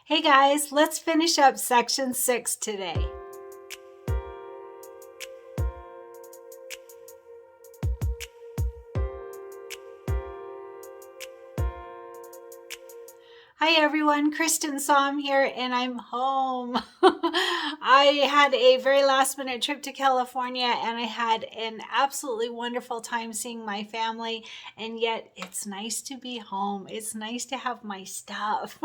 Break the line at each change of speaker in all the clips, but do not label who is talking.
Hey guys, let's finish up section 6 today. Hi everyone, Cristin Som here and I'm home. I had a very last minute trip to California and I had an absolutely wonderful time seeing my family, and yet it's nice to be home. It's nice to have my stuff.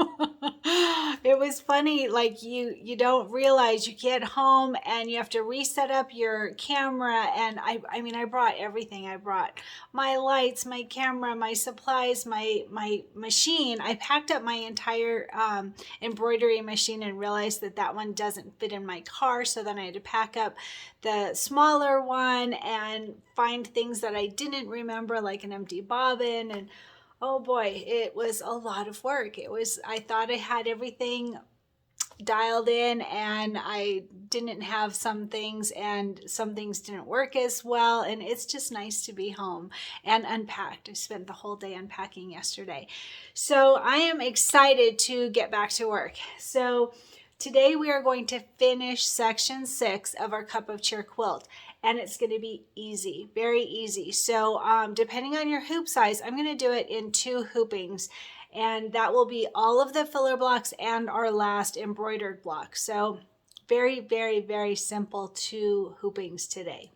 It was funny, like you don't realize you get home and you have to reset up your camera, and I mean I brought everything. I brought my lights, my camera, my supplies, my machine. I packed up my entire embroidery machine and realized that one doesn't fit in my car, so then I had to pack up the smaller one and find things that I didn't remember, like an empty bobbin, and oh boy, it was a lot of work. I thought I had everything dialed in and I didn't have some things, and some things didn't work as well, and it's just nice to be home and unpacked. I spent the whole day unpacking yesterday, so I am excited to get back to work. So today we are going to finish section 6 of our Cup of Cheer quilt, and it's going to be easy, very easy. So depending on your hoop size, I'm going to do it in 2 hoopings, and that will be all of the filler blocks and our last embroidered block. So very, very, very simple 2 hoopings today.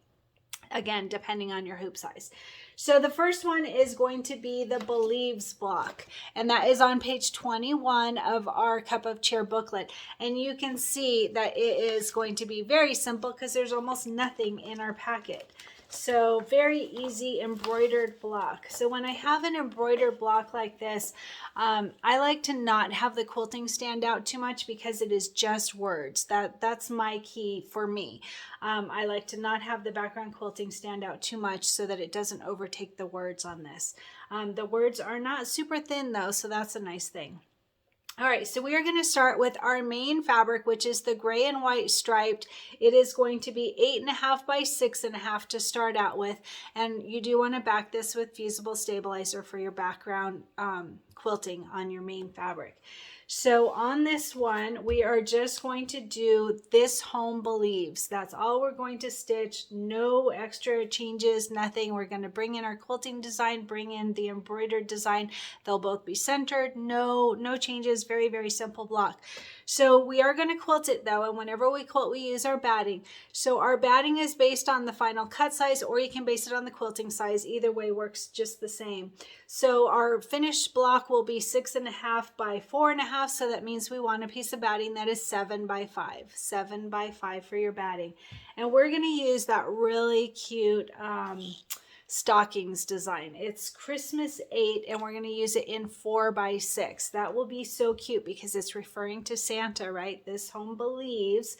Again, depending on your hoop size. So the first one is going to be the Believes block, and that is on page 21 of our Cup of Cheer booklet. And you can see that it is going to be very simple because there's almost nothing in our packet. So very easy embroidered block. So when I have an embroidered block like this, I like to not have the quilting stand out too much because it is just words. That's my key for me. I like to not have the background quilting stand out too much so that it doesn't overtake the words on this. The words are not super thin though, so that's a nice thing. All right, so we are going to start with our main fabric, which is the gray and white striped. It is going to be 8.5 by 6.5 to start out with, and you do want to back this with fusible stabilizer for your background quilting on your main fabric. So on this one, we are just going to do this home believes. That's all we're going to stitch. No extra changes, nothing. We're going to bring in our quilting design, bring in the embroidered design. They'll both be centered. No changes. Very, very simple block. So we are going to quilt it though, and whenever we quilt, we use our batting. So our batting is based on the final cut size, or you can base it on the quilting size. Either way works just the same. So our finished block will be 6.5 by 4.5. So that means we want a piece of batting that is 7 by 5. 7 by 5 for your batting. And we're going to use that really cute stockings design. It's Christmas 8, and we're going to use it in 4 by 6. That will be so cute because it's referring to Santa, right? This home believes,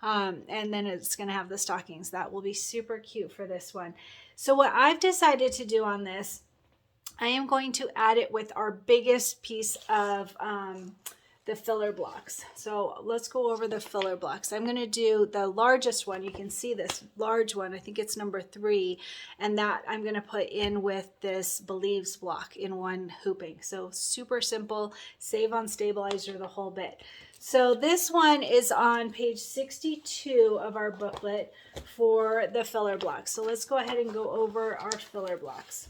and then it's going to have the stockings. That will be super cute for this one. So what I've decided to do on this, I am going to add it with our biggest piece of the filler blocks. So let's go over the filler blocks. I'm going to do the largest one. You can see this large one. I think it's number 3, and that I'm going to put in with this Believes block in one hooping. So super simple, save on stabilizer, the whole bit. So this one is on page 62 of our booklet for the filler blocks. So let's go ahead and go over our filler blocks.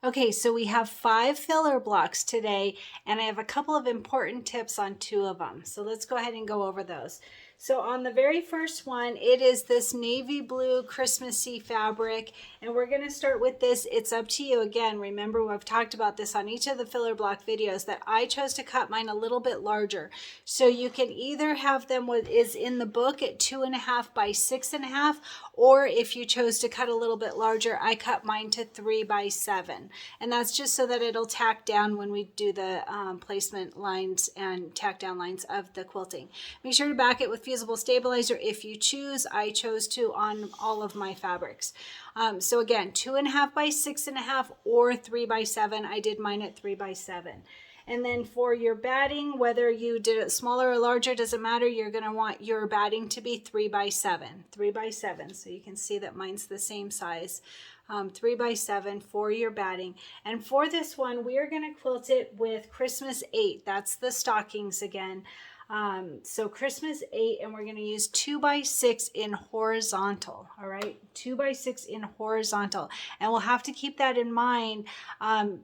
Okay, so we have 5 filler blocks today, and I have a couple of important tips on 2 of them. So let's go ahead and go over those. So on the very first one, it is this navy blue Christmassy fabric, and we're going to start with this. It's up to you. Again, remember I've talked about this on each of the filler block videos that I chose to cut mine a little bit larger. So you can either have them what is in the book at 2.5 by 6.5, or if you chose to cut a little bit larger, I cut mine to 3 by 7. And that's just so that it'll tack down when we do the placement lines and tack down lines of the quilting. Make sure to back it with fusible stabilizer if you choose. I chose to on all of my fabrics. So again, 2.5 by 6.5 or 3 by 7. I did mine at 3 by 7. And then for your batting, whether you did it smaller or larger, doesn't matter. You're going to want your batting to be 3 by 7. 3 by 7. So you can see that mine's the same size. 3x7 for your batting. And for this one, we are going to quilt it with Christmas 8. That's the stockings again. So Christmas 8, and we're going to use 2x6 in horizontal. All right, 2x6 in horizontal, and we'll have to keep that in mind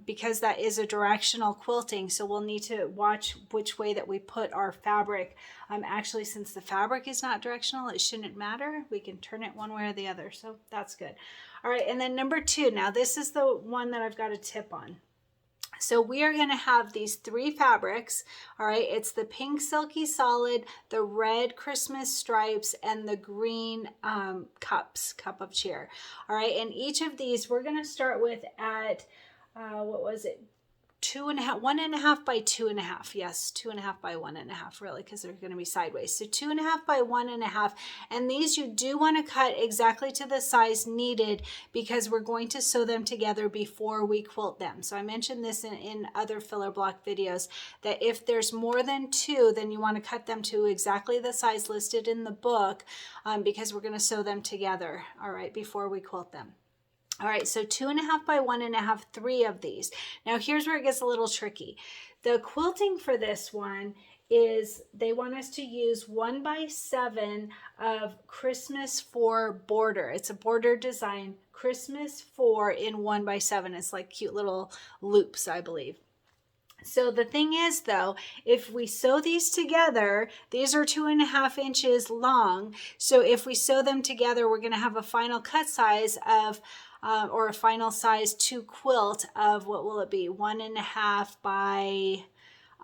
because that is a directional quilting. So we'll need to watch which way that we put our fabric. Actually, since the fabric is not directional, it shouldn't matter. We can turn it one way or the other. So that's good. All right, and then number 2. Now this is the one that I've got a tip on. So we are going to have these 3 fabrics. All right, it's the pink silky solid, the red Christmas stripes, and the green cup of cheer. All right, and each of these we're going to start with at what was it? 2.5, 1.5 by 2.5. Yes, 2.5 by 1.5, really, because they're going to be sideways. So 2.5 by 1.5. And these you do want to cut exactly to the size needed because we're going to sew them together before we quilt them. So I mentioned this in other filler block videos that if there's more than 2, then you want to cut them to exactly the size listed in the book because we're going to sew them together, all right, before we quilt them. All right, so 2.5 by 1.5, 3 of these. Now here's where it gets a little tricky. The quilting for this one is they want us to use 1x7 of Christmas 4 border. It's a border design, Christmas 4 in 1x7. It's like cute little loops, I believe. So the thing is though, if we sew these together, these are 2.5 inches long. So if we sew them together, we're going to have a final cut size of or a final size to quilt of, what will it be? 1.5 by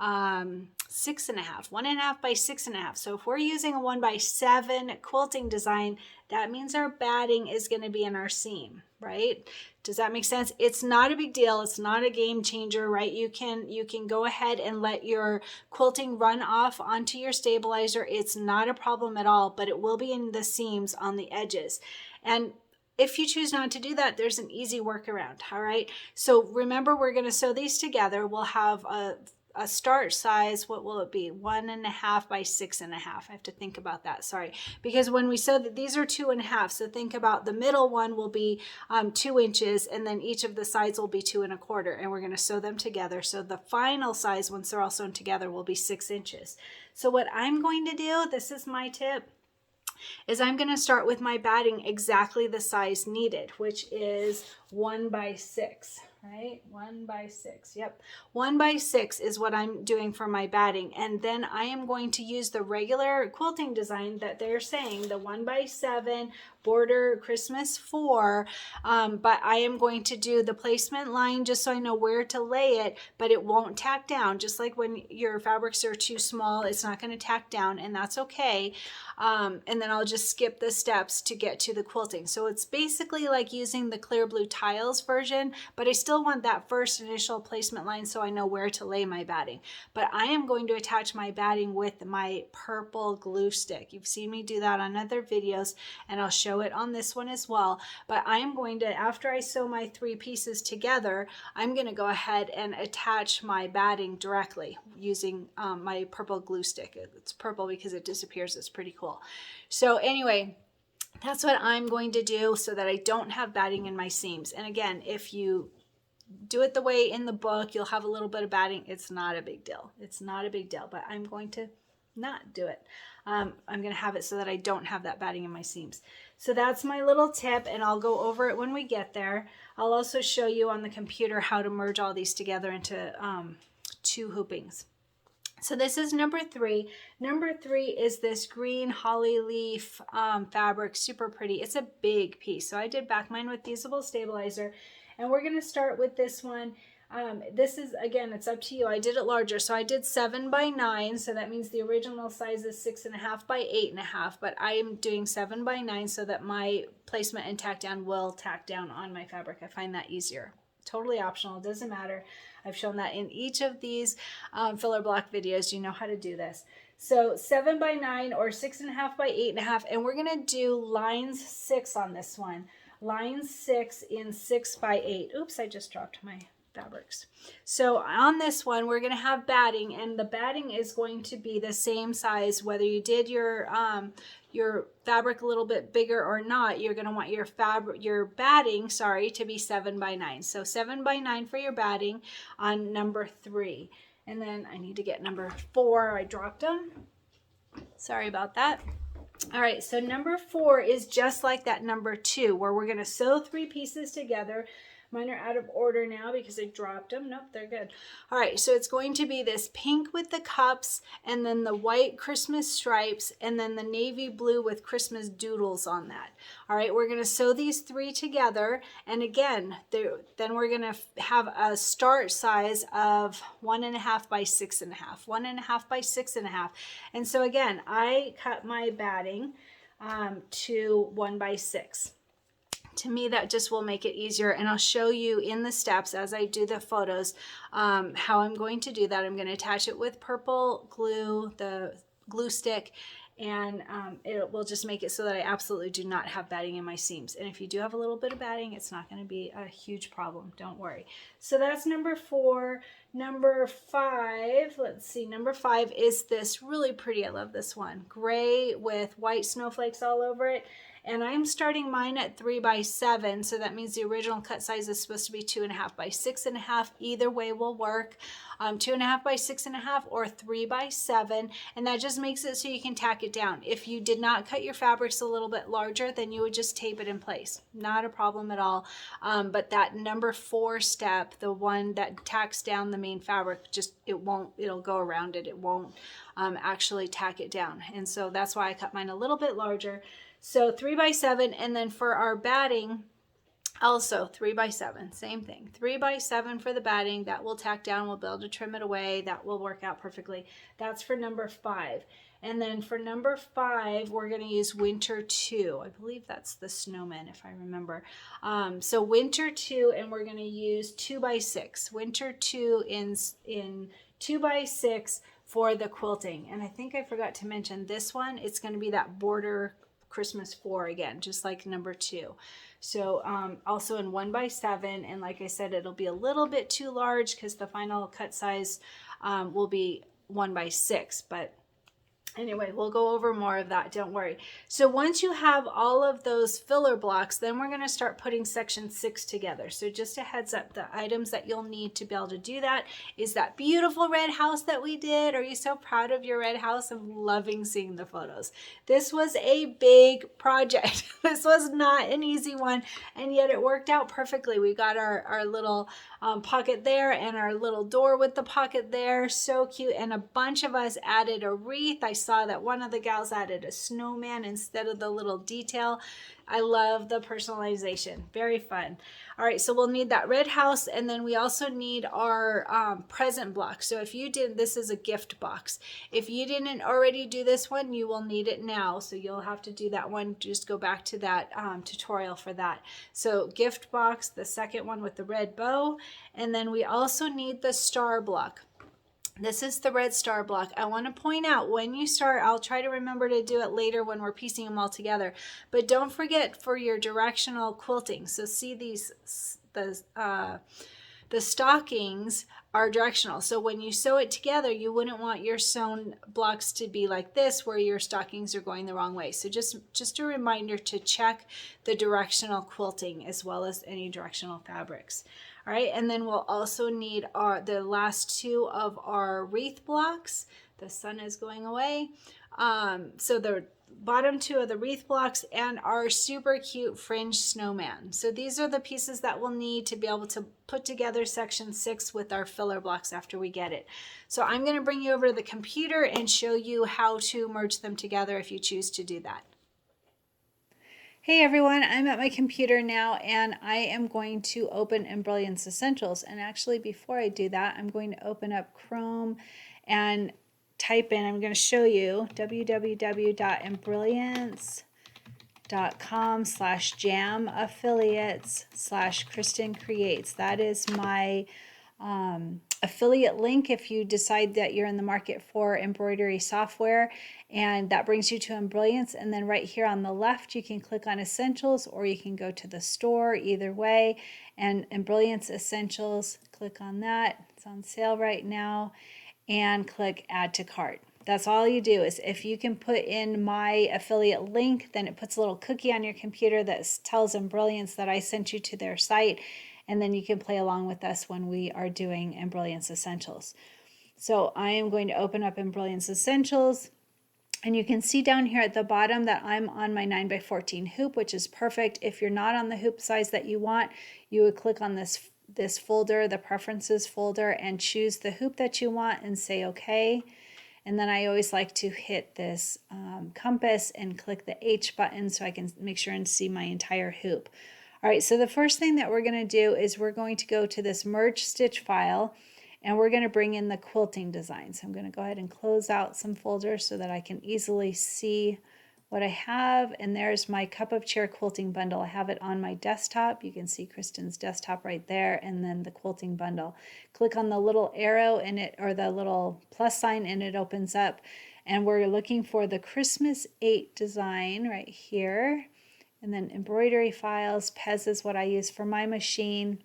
6.5, 1.5 by 6.5. So if we're using a 1x7 quilting design, that means our batting is going to be in our seam, right? Does that make sense? It's not a big deal. It's not a game changer, right? You can go ahead and let your quilting run off onto your stabilizer. It's not a problem at all, but it will be in the seams on the edges. And if you choose not to do that, there's an easy workaround, all right? So remember, we're going to sew these together. We'll have a start size, what will it be? 1.5 by 6.5. I have to think about that, sorry. Because when we sew that, these are 2.5, so think about the middle one will be 2 inches, and then each of the sides will be 2.25, and we're going to sew them together. So the final size, once they're all sewn together, will be 6 inches. So what I'm going to do, this is my tip, is I'm going to start with my batting exactly the size needed, which is 1x6, right? 1x6, yep. 1x6 is what I'm doing for my batting. And then I am going to use the regular quilting design that they're saying, the 1x7 border Christmas 4, but I am going to do the placement line just so I know where to lay it, but it won't tack down. Just like when your fabrics are too small, it's not going to tack down, and that's okay. And then I'll just skip the steps to get to the quilting. So it's basically like using the clear blue tiles version, but I still want that first initial placement line so I know where to lay my batting. But I am going to attach my batting with my purple glue stick. You've seen me do that on other videos, and I'll show it on this one as well. But I am going to, after I sew my 3 pieces together, I'm going to go ahead and attach my batting directly using my purple glue stick. It's purple because it disappears. It's pretty cool. So anyway, that's what I'm going to do so that I don't have batting in my seams. And again, if you do it the way in the book, you'll have a little bit of batting. It's not a big deal. It's not a big deal, but I'm going to not do it. I'm going to have it so that I don't have that batting in my seams. So that's my little tip, and I'll go over it when we get there. I'll also show you on the computer how to merge all these together into 2 hoopings. So this is number 3. Number 3 is this green holly leaf fabric, super pretty. It's a big piece. So I did back mine with fusible stabilizer, and we're going to start with this one. This is, again, it's up to you. I did it larger. So I did 7 by 9. So that means the original size is 6.5 by 8.5, but I am doing 7 by 9 so that my placement and tack down will tack down on my fabric. I find that easier. Totally optional. It doesn't matter. I've shown that in each of these filler block videos. You know how to do this. So 7 by 9 or 6.5 by 8.5, and we're going to do lines 6 on this one. Line 6 in 6 by 8. Oops, I just dropped my fabrics. So on this one, we're going to have batting, and the batting is going to be the same size whether you did your fabric a little bit bigger or not. You're going to want your batting, to be 7 by 9. So 7 by 9 for your batting on number 3. And then I need to get number 4. I dropped them. Sorry about that. All right, so number 4 is just like that number 2, where we're going to sew 3 pieces together. Mine are out of order now because I dropped them. Nope, they're good. All right, so it's going to be this pink with the cups, and then the white Christmas stripes, and then the navy blue with Christmas doodles on that. All right, we're going to sew these 3 together, and again, then we're going to have a start size of 1.5 by 6.5, 1.5 by 6.5. And so again, I cut my batting to 1 by 6. To me, that just will make it easier, and I'll show you in the steps as I do the photos how I'm going to do that. I'm going to attach it with purple glue, the glue stick, and it will just make it so that I absolutely do not have batting in my seams. And if you do have a little bit of batting, it's not going to be a huge problem. Don't worry. So that's number 4. Number 5, let's see, number 5 is this really pretty, I love this one, gray with white snowflakes all over it. And I'm starting mine at 3 by 7, so that means the original cut size is supposed to be 2.5 by 6.5. Either way will work. 2.5 by 6.5 or 3 by 7, and that just makes it so you can tack it down. If you did not cut your fabrics a little bit larger, then you would just tape it in place. Not a problem at all. But that number 4 step, the one that tacks down the main fabric, it'll go around it. It won't actually tack it down. And so that's why I cut mine a little bit larger. So 3 by 7, and then for our batting, also 3 by 7, same thing. 3 by 7 for the batting, that will tack down, we'll be able to trim it away, that will work out perfectly. That's for number 5. And then for number 5, we're going to use Winter 2. I believe that's the snowman, if I remember. So Winter 2, and we're going to use 2 by 6. Winter 2 in 2 by 6 for the quilting. And I think I forgot to mention this one, it's going to be that border Christmas 4 again, just like number 2. So also in 1 by 7, and like I said, it'll be a little bit too large because the final cut size will be 1 by 6, but anyway, we'll go over more of that, don't worry. So once you have all of those filler blocks, then we're going to start putting section 6 together. So just a heads up, the items that you'll need to be able to do that is that beautiful red house that we did. Are you so proud of your red house? I'm loving seeing the photos. This was a big project. This was not an easy one, and yet it worked out perfectly. We got our little pocket there and our little door with the pocket there. So cute. And a bunch of us added a wreath. I saw that one of the gals added a snowman instead of the little detail. I love the personalization. Very fun. All right, so we'll need that red house, and then we also need our present block. So if you did, this is a gift box. If you didn't already do this one, you will need it now. So you'll have to do that one. Just go back to that tutorial for that. So gift box, the second one with the red bow, and then we also need the star block. This is the red star block. I want to point out when you start, I'll try to remember to do it later when we're piecing them all together, but don't forget for your directional quilting. So see these, the stockings are directional. So when you sew it together, you wouldn't want your sewn blocks to be like this where your stockings are going the wrong way. So just a reminder to check the directional quilting as well as any directional fabrics. All right, and then we'll also need the last 2 of our wreath blocks. The sun is going away. So the bottom 2 of the wreath blocks and our super cute fringe snowman. So these are the pieces that we'll need to be able to put together section 6 with our filler blocks after we get it. So I'm going to bring you over to the computer and show you how to merge them together if you choose to do that. Hey everyone, I'm at my computer now and I am going to open Embellishment Essentials. And actually before I do that, I'm going to open up Chrome and type in, I'm going to show you www.embrilliance.com/jam affiliates/Cristin creates. That is my affiliate link if you decide that you're in the market for embroidery software, and that brings you to Embrilliance. And then right here on the left you can click on Essentials, or you can go to the store, either way, and Embrilliance Essentials, click on that. It's on sale right now, and click Add to Cart. That's all you do. Is if you can put in my affiliate link, then it puts a little cookie on your computer that tells Embrilliance that I sent you to their site, and then you can play along with us when we are doing Embrilliance Essentials. So I am going to open up Embrilliance Essentials, and you can see down here at the bottom that I'm on my 9x14 hoop, which is perfect. If you're not on the hoop size that you want, you would click on this folder, the Preferences folder, and choose the hoop that you want and say OK. And then I always like to hit this compass and click the H button so I can make sure and see my entire hoop. All right, so the first thing that we're going to do is we're going to go to this merge stitch file, and we're going to bring in the quilting design. So I'm going to go ahead and close out some folders so that I can easily see what I have. And there's my cup of cheer quilting bundle. I have it on my desktop. You can see Cristin's desktop right there, and then the quilting bundle. Click on the little arrow in it, or the little plus sign, and it opens up. And we're looking for the Christmas 8 design right here. And then embroidery files, Pez is what I use for my machine.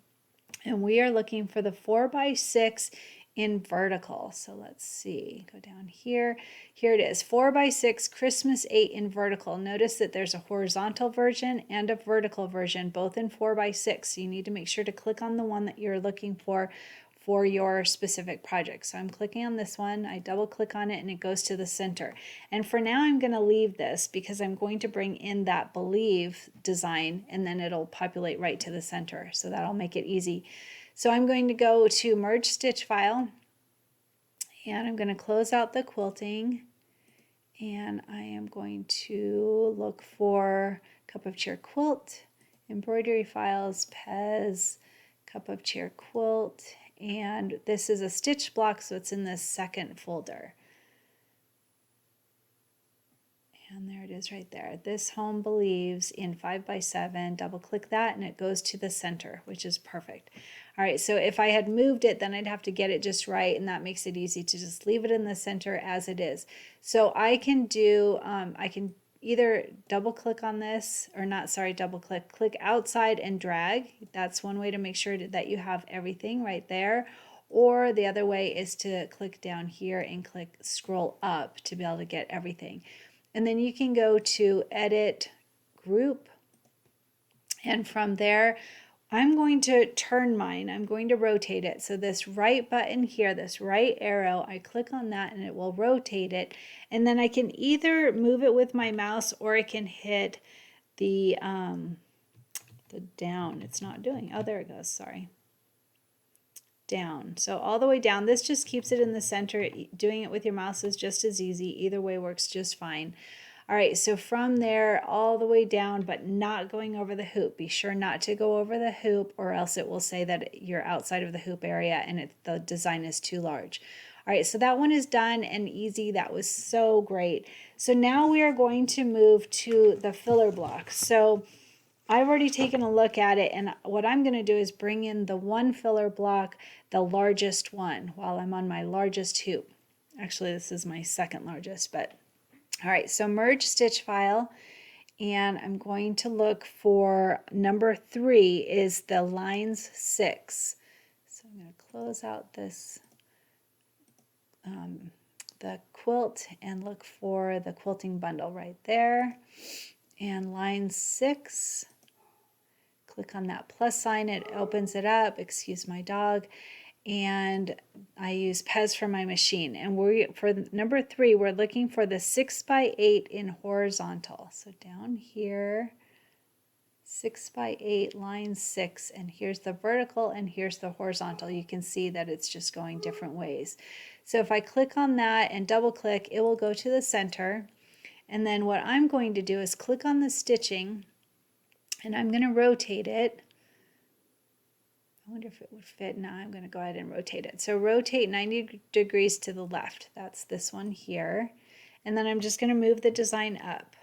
And we are looking for the 4x6 in vertical. So let's see, go down here. Here it is, 4x6 Christmas 8 in vertical. Notice that there's a horizontal version and a vertical version, both in 4x6. So you need to make sure to click on the one that you're looking for your specific project. So I'm clicking on this one, I double click on it, and it goes to the center. And for now I'm going to leave this because I'm going to bring in that Believe design, and then it'll populate right to the center. So that'll make it easy. So I'm going to go to Merge Stitch File, and I'm going to close out the quilting, and I am going to look for Cup of Cheer Quilt, Embroidery Files, Pez, Cup of Cheer Quilt, and this is a stitch block, so it's in this second folder. And there it is right there. This Home Believes in 5x7. Double click that and it goes to the center, which is perfect. All right, so if I had moved it, then I'd have to get it just right, and that makes it easy to just leave it in the center as it is. So I can do, I can either double click on this, or not, sorry, double click, click outside and drag. That's one way to make sure that you have everything right there. Or the other way is to click down here and click scroll up to be able to get everything. And then you can go to Edit Group, and from there I'm going to turn mine. I'm going to rotate it. So this right button here, this right arrow, I click on that and it will rotate it. And then I can either move it with my mouse, or I can hit the down. It's not doing. Oh, there it goes. Sorry. Down. So all the way down. This just keeps it in the center. Doing it with your mouse is just as easy. Either way works just fine. All right, so from there all the way down, but not going over the hoop. Be sure not to go over the hoop, or else it will say that you're outside of the hoop area and the design is too large. All right, so that one is done and easy. That was so great. So now we are going to move to the filler block. So I've already taken a look at it, and what I'm going to do is bring in the one filler block, the largest one, while I'm on my largest hoop. Actually, this is my second largest, but all right, so Merge Stitch File, and I'm going to look for number 3 is the lines 6. So I'm going to close out this the quilt and look for the quilting bundle right there, and line 6. Click on that plus sign, it opens it up. Excuse my dog. And I use Pez for my machine. And for number 3, we're looking for the 6x8 in horizontal. So down here, 6x8, line 6, and here's the vertical and here's the horizontal. You can see that it's just going different ways. So if I click on that and double click, it will go to the center. And then what I'm going to do is click on the stitching, and I'm going to rotate it. I wonder if it would fit. Now I'm going to go ahead and rotate it. So rotate 90 degrees to the left. That's this one here. And then I'm just going to move the design up.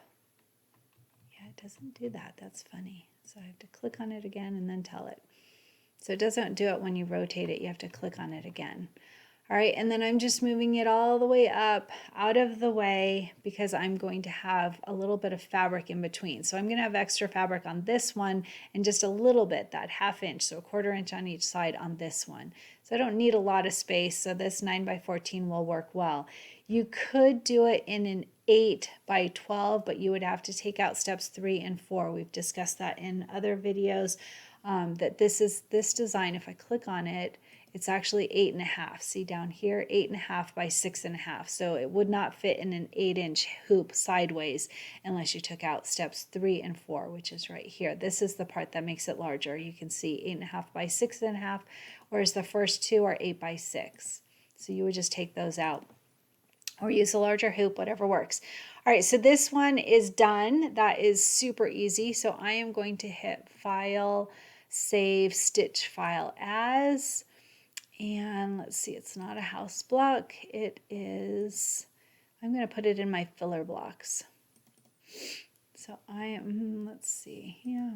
Yeah, it doesn't do that. That's funny. So I have to click on it again and then tell it. So it doesn't do it when you rotate it. You have to click on it again. All right, and then I'm just moving it all the way up out of the way because I'm going to have a little bit of fabric in between. So I'm going to have extra fabric on this one and just a little bit, that 1/2 inch, so 1/4 inch on each side on this one. So I don't need a lot of space, so this 9 by 14 will work well. You could do it in an 8 by 12, but you would have to take out steps 3 and 4. We've discussed that in other videos, that this design, if I click on it, it's actually 8.5. See down here, 8.5 by 6.5. So it would not fit in an 8-inch hoop sideways unless you took out steps 3 and 4, which is right here. This is the part that makes it larger. You can see 8.5 by 6.5, whereas the first two are 8 by 6. So you would just take those out or use a larger hoop, whatever works. All right, so this one is done. That is super easy. So I am going to hit File, Save, Stitch File As. And let's see, it's not a house block. It is, I'm going to put it in my filler blocks. So I am, let's see, yeah.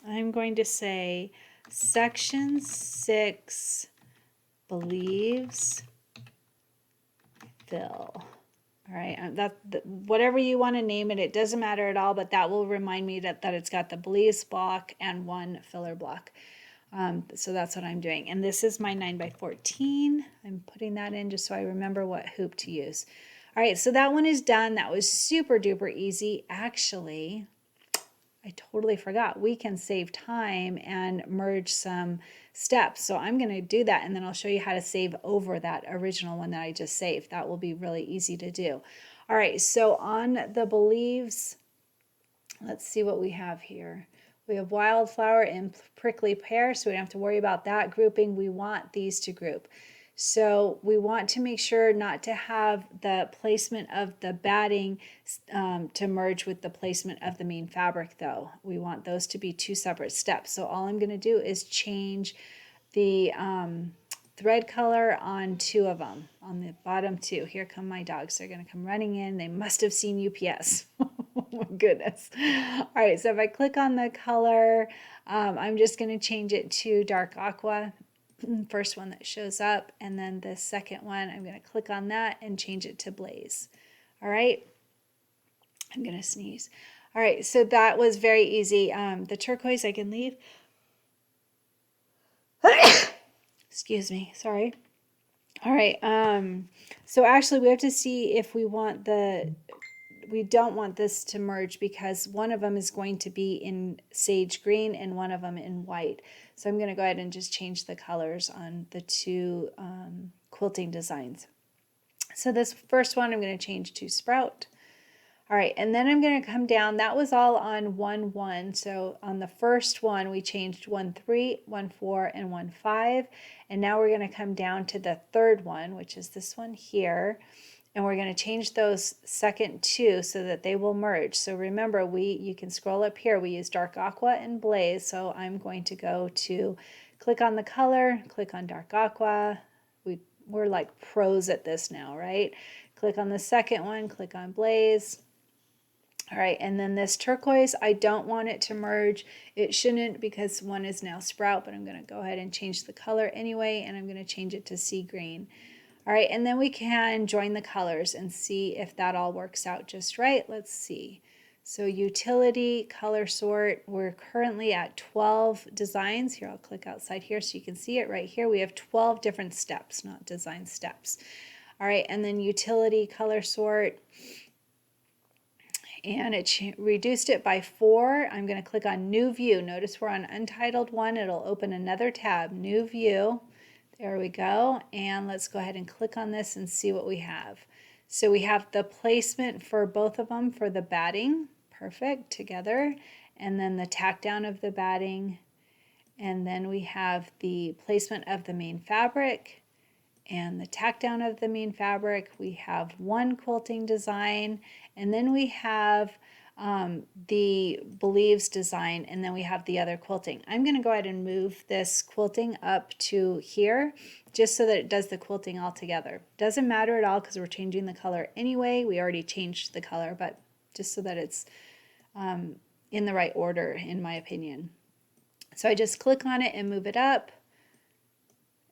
I'm going to say section 6 believes fill. All right, whatever you want to name it, it doesn't matter at all, but that will remind me that it's got the believes block and one filler block. So that's what I'm doing. And this is my 9 by 14. I'm putting that in just so I remember what hoop to use. All right, so that one is done. That was super duper easy. Actually, I totally forgot. We can save time and merge some steps. So I'm going to do that, and then I'll show you how to save over that original one that I just saved. That will be really easy to do. All right, so on the believes, let's see what we have here. We have wildflower and prickly pear, so we don't have to worry about that grouping. We want these to group. So we want to make sure not to have the placement of the batting to merge with the placement of the main fabric, though. We want those to be 2 separate steps. So all I'm going to do is change the thread color on 2 of them, on the bottom 2. Here come my dogs. They're going to come running in. They must have seen UPS. Oh my goodness. All right, so if I click on the color, I'm just going to change it to dark aqua. First one that shows up, and then the second one, I'm going to click on that and change it to blaze. All right, I'm going to sneeze. All right, so that was very easy. The turquoise I can leave. Excuse me, sorry. All right, so actually we have to see if we want we don't want this to merge because one of them is going to be in sage green and one of them in white. So I'm going to go ahead and just change the colors on the 2 quilting designs. So this first one I'm going to change to Sprout. All right, and then I'm going to come down. That was all on 1-1. So on the first one, we changed 1-3, 1-4, and 1-5. And now we're going to come down to the third one, which is this one here. And we're going to change those second 2 so that they will merge. So remember, you can scroll up here. We use dark aqua and blaze. So I'm going to go to click on the color, click on dark aqua. We're like pros at this now, right? Click on the second one, click on blaze. All right, and then this turquoise, I don't want it to merge. It shouldn't because one is now Sprout, but I'm going to go ahead and change the color anyway, and I'm going to change it to sea green. All right, and then we can join the colors and see if that all works out just right. Let's see. So utility, color sort, we're currently at 12 designs. Here, I'll click outside here so you can see it right here. We have 12 different steps, not design steps. All right, and then utility, color sort, and it reduced it by 4. I'm going to click on New View. Notice we're on Untitled 1. It'll open another tab, New View. There we go. And let's go ahead and click on this and see what we have. So we have the placement for both of them for the batting. Perfect, together. And then the tack down of the batting. And then we have the placement of the main fabric and the tack down of the main fabric. We have one quilting design, and then we have the believes design, and then we have the other quilting. I'm going to go ahead and move this quilting up to here just so that it does the quilting all together. Doesn't matter at all because we're changing the color anyway. We already changed the color, but just so that it's in the right order, in my opinion. So I just click on it and move it up.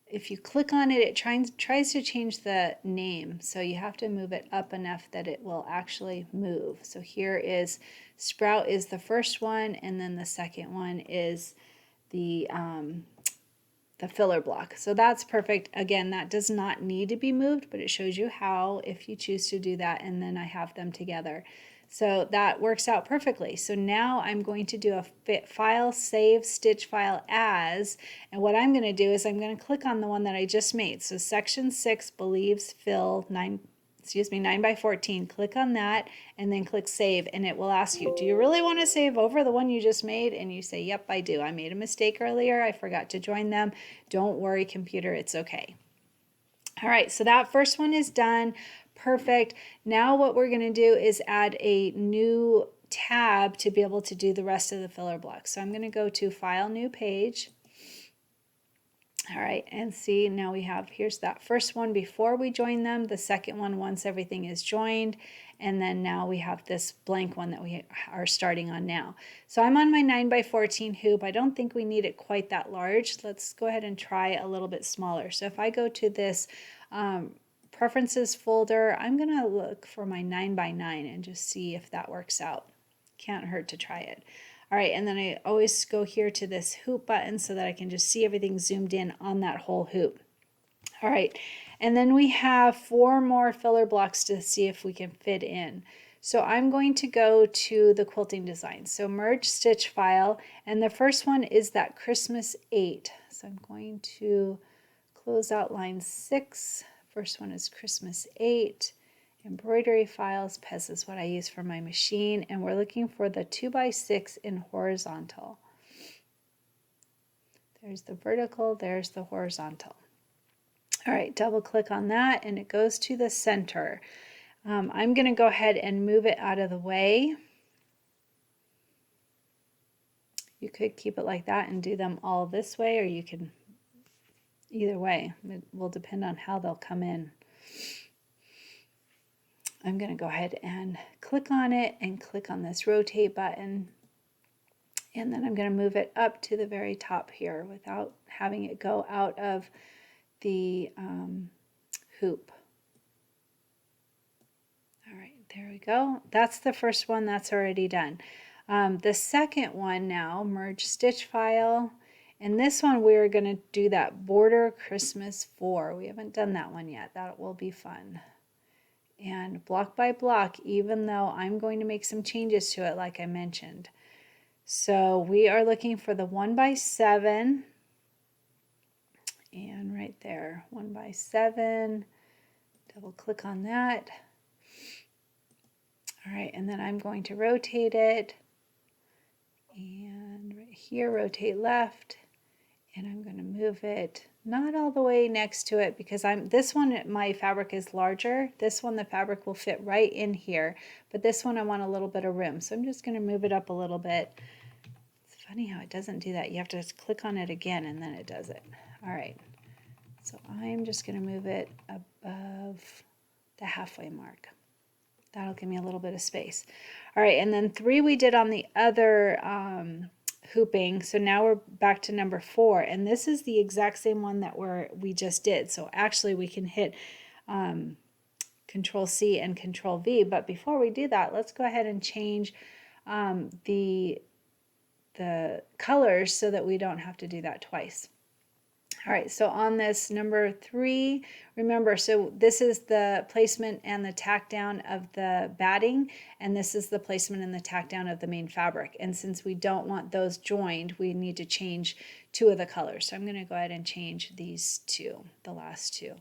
If you click on it, it tries to change the name. So you have to move it up enough that it will actually move. So here is Sprout is the first one, and then the second one is the filler block. So that's perfect. Again, that does not need to be moved, but it shows you how if you choose to do that, and then I have them together. So that works out perfectly. So now I'm going to do a file, save, stitch file as, and what I'm going to do is I'm going to click on the one that I just made. So section 6 believes fill 9 by 14. Click on that and then click save, and it will ask you, do you really want to save over the one you just made? And you say, yep, I do. I made a mistake earlier. I forgot to join them. Don't worry, computer, it's okay. All right, so that first one is done. Perfect. Now what we're going to do is add a new tab to be able to do the rest of the filler blocks. So I'm going to go to File, New Page. All right, and see, now we have, here's that first one before we join them, the second one once everything is joined, and then now we have this blank one that we are starting on now. So I'm on my 9 by 14 hoop. I don't think we need it quite that large. Let's go ahead and try a little bit smaller. So if I go to this Preferences folder, I'm going to look for my 9 by 9 and just see if that works out. Can't hurt to try it. All right, and then I always go here to this hoop button so that I can just see everything zoomed in on that whole hoop. All right, and then we have 4 more filler blocks to see if we can fit in. So I'm going to go to the quilting design. So merge stitch file, and the first one is that Christmas 8. So I'm going to close out line 6. First one is Christmas 8. Embroidery files, Pez is what I use for my machine, and we're looking for the 2 by 6 in horizontal. There's the vertical, there's the horizontal. All right, double click on that and it goes to the center. I'm going to go ahead and move it out of the way. You could keep it like that and do them all this way, or you can, either way, it will depend on how they'll come in. I'm going to go ahead and click on it and click on this rotate button, and then I'm going to move it up to the very top here without having it go out of the hoop. All right, there we go. That's the first one, that's already done. The second one now, merge stitch file, and this one we're going to do that border Christmas 4. We haven't done that one yet. That will be fun. And block by block, even though I'm going to make some changes to it like I mentioned. So we are looking for the 1 by 7, and right there, 1 by 7, double click on that. All right, and then I'm going to rotate it, and right here, rotate left, and I'm going to move it not all the way next to it because this one, my fabric is larger. This one, the fabric will fit right in here, but this one I want a little bit of room. So I'm just going to move it up a little bit. It's funny how it doesn't do that. You have to just click on it again and then it does it. All right, so I'm just going to move it above the halfway mark. That'll give me a little bit of space. All right, and then 3 we did on the other hooping. So now we're back to number 4, and this is the exact same one that we just did. So actually we can hit Control C and Control V, but before we do that, let's go ahead and change the colors so that we don't have to do that twice. All right, so on this number 3, remember, so this is the placement and the tack down of the batting, and this is the placement and the tack down of the main fabric. And since we don't want those joined, we need to change 2 of the colors. So I'm going to go ahead and change these 2, the last 2.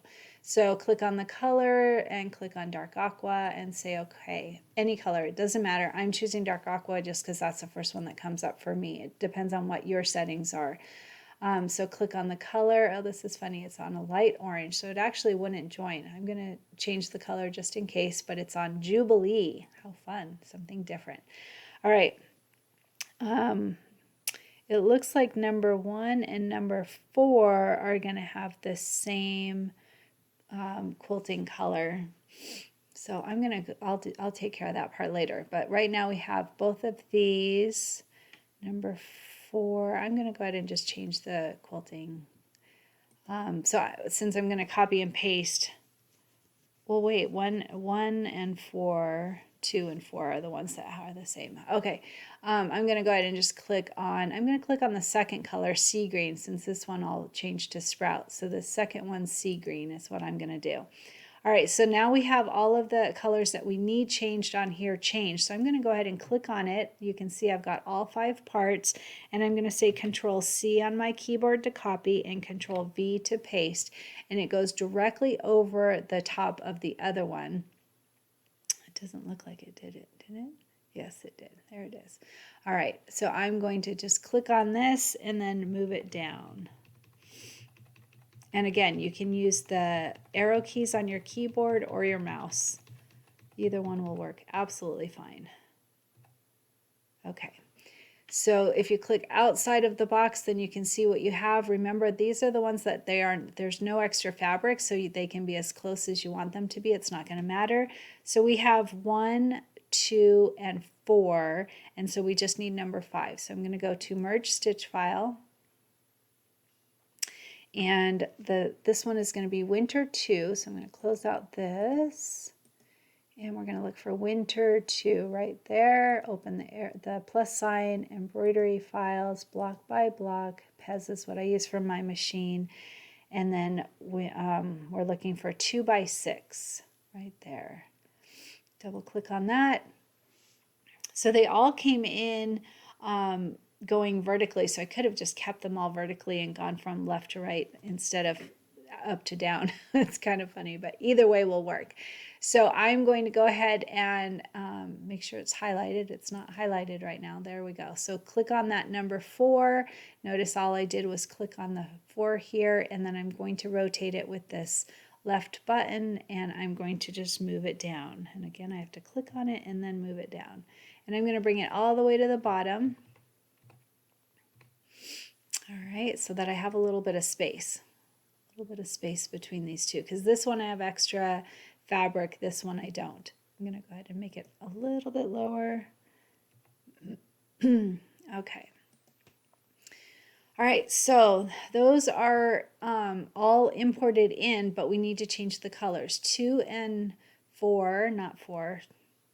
So click on the color and click on dark aqua and say okay. Any color, it doesn't matter. I'm choosing dark aqua just because that's the first one that comes up for me. It depends on what your settings are. So click on the color. Oh, this is funny. It's on a light orange, so it actually wouldn't join. I'm going to change the color just in case, but it's on Jubilee. How fun. Something different. All right. It looks like number 1 and number 4 are going to have the same quilting color. So I'll take care of that part later. But right now we have both of these. Number 4. I'm going to go ahead and just change the quilting. Since I'm going to copy and paste, well, wait, 1 and 4, 2 and 4 are the ones that are the same. Okay, I'm going to go ahead and just click on, I'm going to click on the second color, sea green, since this one I'll change to sprout. So the second one, sea green, is what I'm going to do. All right, so now we have all of the colors that we need changed on here changed. So I'm going to go ahead and click on it. You can see I've got all 5 parts, and I'm going to say Control C on my keyboard to copy and Control V to paste, and it goes directly over the top of the other one. It doesn't look like it did it, did it? Yes, it did. There it is. All right, so I'm going to just click on this and then move it down. And again, you can use the arrow keys on your keyboard or your mouse. Either one will work absolutely fine. Okay, so if you click outside of the box, then you can see what you have. Remember, these are the ones that there's no extra fabric, so they can be as close as you want them to be. It's not going to matter. So we have 1, 2, and 4, and so we just need number 5. So I'm going to go to Merge Stitch File. And this one is going to be Winter 2, so I'm going to close out this, and we're going to look for Winter 2 right there. Open the plus sign, Embroidery Files, block by block. Pez is what I use for my machine, and then we're looking for 2 by 6 right there. Double click on that. So they all came in going vertically, so I could have just kept them all vertically and gone from left to right instead of up to down. It's kind of funny, but either way will work. So I'm going to go ahead and make sure it's highlighted. It's not highlighted right now. There we go. So click on that number 4. Notice all I did was click on the 4 here, and then I'm going to rotate it with this left button, and I'm going to just move it down. And again, I have to click on it and then move it down. And I'm going to bring it all the way to the bottom. All right, so that I have a little bit of space. A little bit of space between these two, because this one I have extra fabric, this one I don't. I'm going to go ahead and make it a little bit lower. Okay. All right, so those are all imported in, but we need to change the colors. 2 and 4, not 4.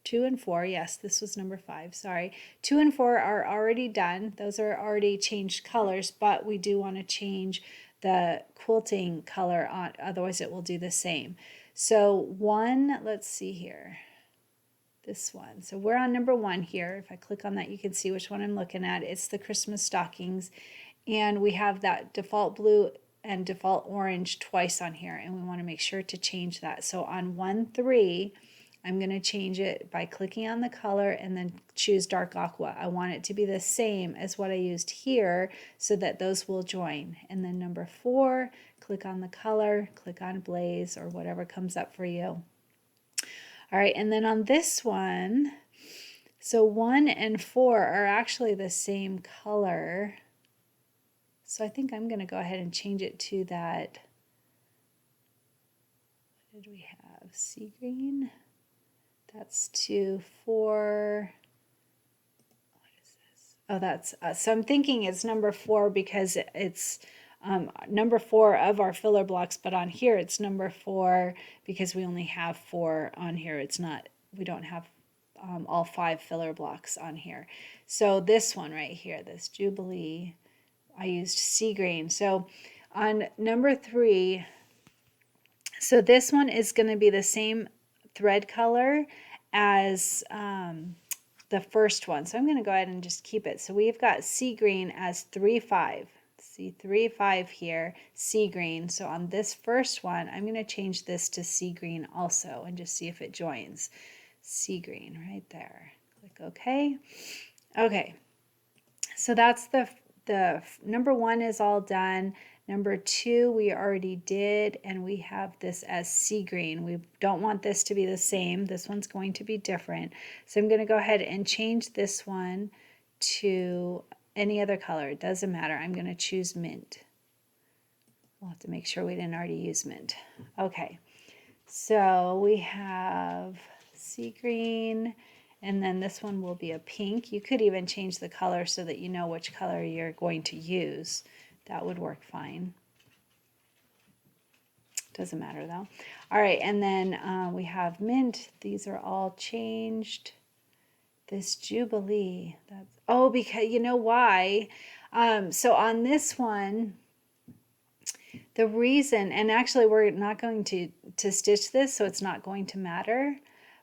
2 and 4, yes, this was number 5, sorry. 2 and 4 are already done. Those are already changed colors, but we do want to change the quilting color on, otherwise it will do the same. So 1, let's see here, this one. So we're on number 1 here. If I click on that, you can see which one I'm looking at. It's the Christmas stockings, and we have that default blue and default orange twice on here, and we want to make sure to change that. So on 1-3, I'm going to change it by clicking on the color and then choose dark aqua. I want it to be the same as what I used here so that those will join. And then number 4, click on the color, click on blaze or whatever comes up for you. All right, and then on this one, so 1 and 4 are actually the same color. So I think I'm going to go ahead and change it to that, what did we have, sea green? That's 2, 4. What is this? Oh, that's so I'm thinking it's number 4 because it's number 4 of our filler blocks, but on here it's number 4 because we only have 4 on here. It's not, we don't have all 5 filler blocks on here. So this one right here, this Jubilee, I used sea green. So on number 3, so this one is going to be the same thread color as the first one. So I'm going to go ahead and just keep it. So we've got sea green as 3-5. See 3-5 here, sea green. So on this first one, I'm going to change this to sea green also and just see if it joins. Sea green right there. Click OK. Okay, so that's the number 1 is all done. Number 2 we already did, and we have this as sea green. We don't want this to be the same. This one's going to be different. So I'm going to go ahead and change this one to any other color. It doesn't matter. I'm going to choose mint. We'll have to make sure we didn't already use mint. Okay, so we have sea green, And then this one will be a pink. You could even change the color so that you know which color you're going to use. That would work fine. Doesn't matter though. All right, and then we have mint. These are all changed. This Jubilee, that's, oh, because you know why? So on this one, the reason, and actually we're not going to stitch this, so it's not going to matter.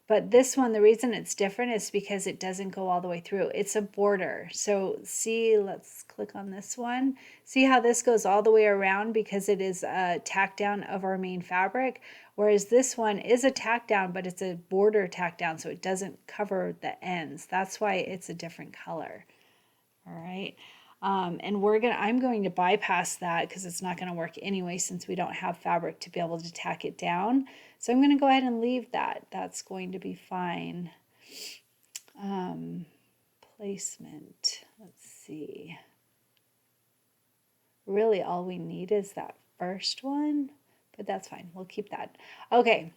But this one, the reason it's different is because it doesn't go all the way through. It's a border. So see, let's click on this one. See how this goes all the way around because it is a tack down of our main fabric, whereas this one is a tack down, but it's a border tack down, so it doesn't cover the ends. That's why it's a different color. All right. And I'm going to bypass that because it's not going to work anyway since we don't have fabric to be able to tack it down. So I'm going to go ahead and leave that. That's going to be fine. Placement, let's see. Really all we need is that first one, but that's fine. We'll keep that. Okay,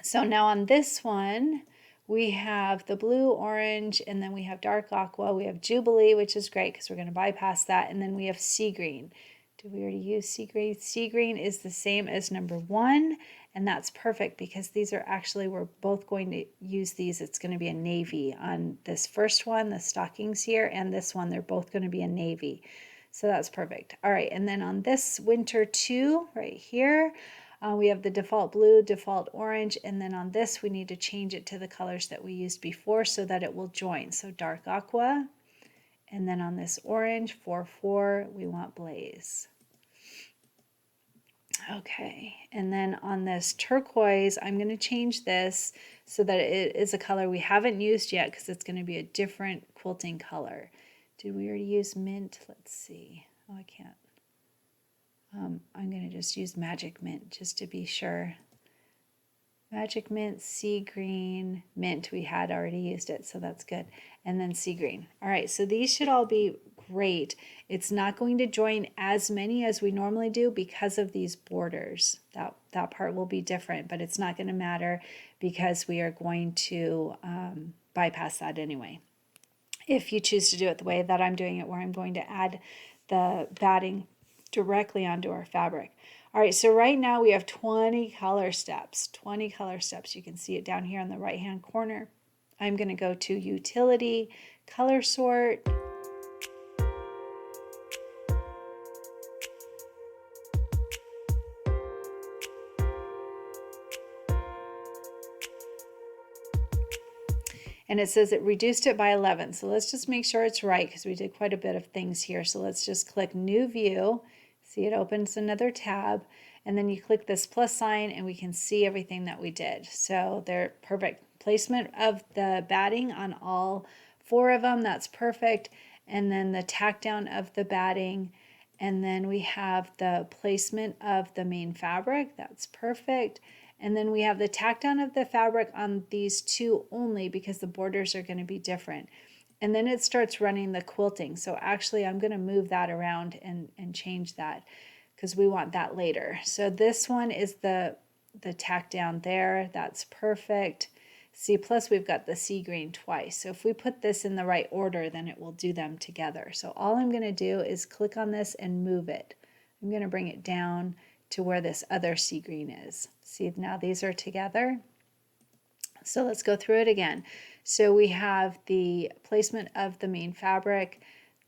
so now on this one, we have the blue, orange, and then we have dark aqua. We have Jubilee, which is great because we're going to bypass that. And then we have sea green. Did we already use sea green? Sea green is the same as number 1, and that's perfect because these are actually, we're both going to use these. It's going to be a navy on this first one, the stockings here, and this one, they're both going to be a navy. So that's perfect. All right, and then on this winter 2 right here, we have the default blue, default orange, and then on this we need to change it to the colors that we used before so that it will join. So dark aqua, and then on this orange 4-4 we want blaze. Okay, and then on this turquoise I'm going to change this so that it is a color we haven't used yet because it's going to be a different quilting color. Did we already use mint? Let's see. Oh, I can't. I'm going to just use Magic Mint just to be sure. Magic Mint, sea green, mint, we had already used it, so that's good. And then sea green. All right, so these should all be great. It's not going to join as many as we normally do because of these borders. That part will be different, but it's not going to matter because we are going to bypass that anyway. If you choose to do it the way that I'm doing it, where I'm going to add the batting directly onto our fabric. All right, so right now we have 20 color steps. 20 color steps. You can see it down here on the right hand corner. I'm going to go to Utility, Color Sort. And it says it reduced it by 11. So let's just make sure it's right because we did quite a bit of things here. So let's just click New View. See, it opens another tab, and then you click this plus sign and we can see everything that we did. So they're perfect. Placement of the batting on all 4 of them, that's perfect. And then the tack down of the batting, and then we have the placement of the main fabric, that's perfect. And then we have the tack down of the fabric on these 2 only because the borders are going to be different. And then it starts running the quilting. So actually I'm going to move that around and change that because we want that later. So this one is the tack down there. That's perfect. See, plus we've got the sea green twice. So if we put this in the right order, then it will do them together. So all I'm going to do is click on this and move it. I'm going to bring it down to where this other sea green is. See, now these are together. So let's go through it again. So we have the placement of the main fabric,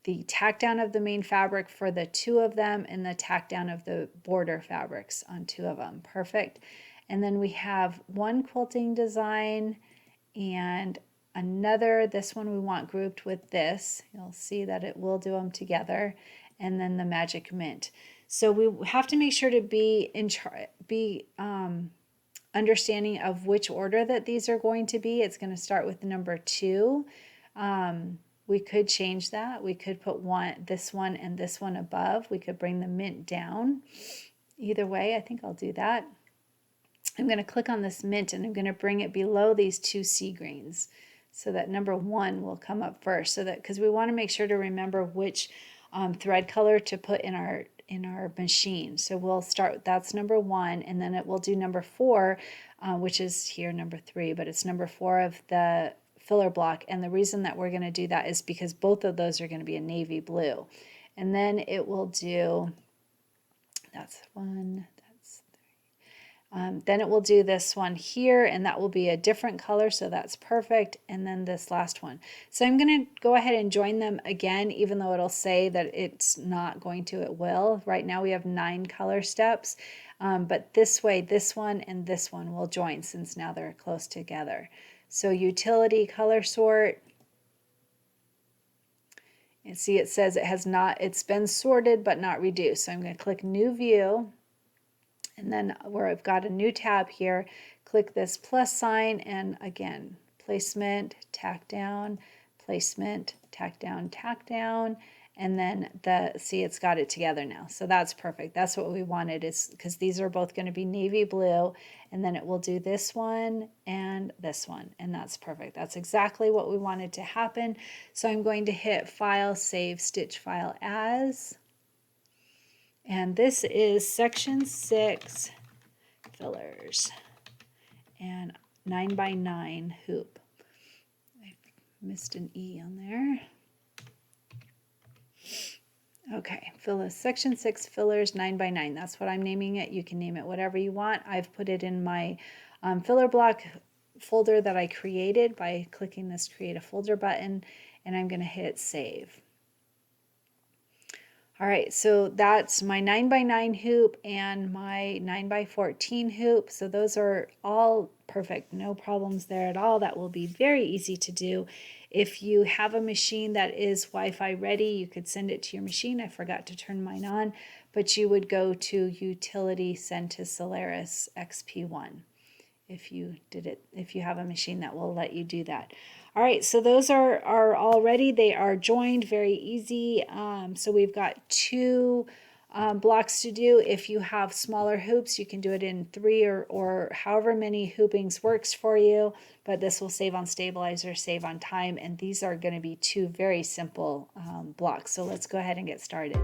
the tack down of the main fabric for the 2 of them, and the tack down of the border fabrics on 2 of them. Perfect. And then we have one quilting design and another. This one we want grouped with this. You'll see that it will do them together. And then the Magic Mint. So we have to make sure to be understanding of which order that these are going to be. It's going to start with the number 2. We could change that. We could put this one and this one above. We could bring the mint down. Either way, I think I'll do that. I'm going to click on this mint and I'm going to bring it below these 2 sea greens so that number 1 will come up first. So that, because we want to make sure to remember which thread color to put in our machine. So we'll start, that's number 1, and then it will do number 4, which is here number 3, but it's number 4 of the filler block. And the reason that we're going to do that is because both of those are going to be a navy blue. And then it will do, that's one, that's three. Then it will do this one here, and that will be a different color, so that's perfect. And then this last one. So I'm going to go ahead and join them again, even though it'll say that it's not going to, it will. Right now we have 9 color steps, but this way, this one and this one will join since now they're close together. So utility color sort. And see, it says it has not, it's been sorted but not reduced. So I'm going to click New View. And then where I've got a new tab here, click this plus sign, and again, placement, tack down, placement, tack down, and then see, it's got it together now. So that's perfect. That's what we wanted, is because these are both going to be navy blue, and then it will do this one and this one, and that's perfect. That's exactly what we wanted to happen. So I'm going to hit File, Save, Stitch File As. And this is section 6 fillers and 9x9 hoop. I missed an E on there. Okay, section 6 fillers 9x9. That's what I'm naming it. You can name it whatever you want. I've put it in my filler block folder that I created by clicking this Create a Folder button, and I'm going to hit Save. All right, so that's my 9x9 hoop and my 9x14 hoop. So those are all perfect, no problems there at all. That will be very easy to do. If you have a machine that is Wi-Fi ready, you could send it to your machine. I forgot to turn mine on, but you would go to Utility, Send to Solaris XP1. If you have a machine that will let you do that. All right, so those are all ready. They are joined, very easy. So we've got 2 blocks to do. If you have smaller hoops, you can do it in 3 or however many hoopings works for you, but this will save on stabilizer, save on time, and these are going to be 2 very simple blocks. So let's go ahead and get started.